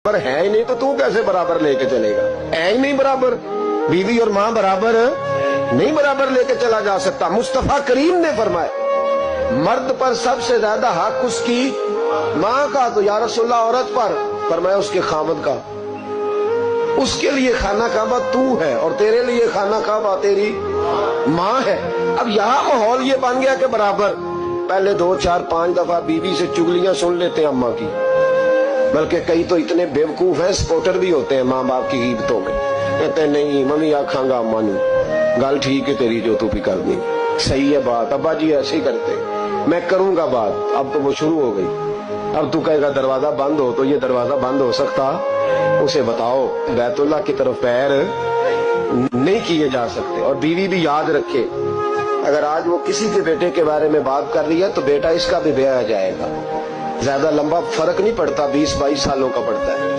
पर है ही नहीं तो तू कैसे बराबर लेके चलेगा? है ही नहीं बराबर, बीवी और माँ बराबर नहीं, बराबर लेके चला जा सकता। मुस्तफा करीम ने फरमाया मर्द पर सबसे ज्यादा हक उसकी माँ का, तो या रसूलल्लाह औरत पर फरमाया उसके खामद का। उसके लिए खाना काबा तू है और तेरे लिए खाना काबा तेरी माँ है। अब यहाँ माहौल ये बन गया कि बराबर। पहले 2, 4, 5 दफा बीवी से चुगलियां सुन लेते हैं अम्मा की, बल्कि कई तो इतने बेवकूफ हैं, सपोर्टर भी होते हैं माँ बाप की गिबतों में। कहते हैं नहीं मम्मी आखांगा अम्मा नू, गल ठीक है तेरी जो तू भी कर दी, सही है बात, अब्बा जी ऐसे ही करते, मैं करूंगा बात। अब तो वो शुरू हो गई। अब तू कहेगा दरवाजा बंद हो, तो ये दरवाजा बंद हो सकता? उसे बताओ बैतुल्लाह की तरफ पैर नहीं किए जा सकते। और बीवी भी याद रखे, अगर आज वो किसी के बेटे के बारे में बात कर रही है तो बेटा इसका भी ब्याह आ जाएगा। ज्यादा लंबा फर्क नहीं पड़ता, 20-22 सालों का पड़ता है।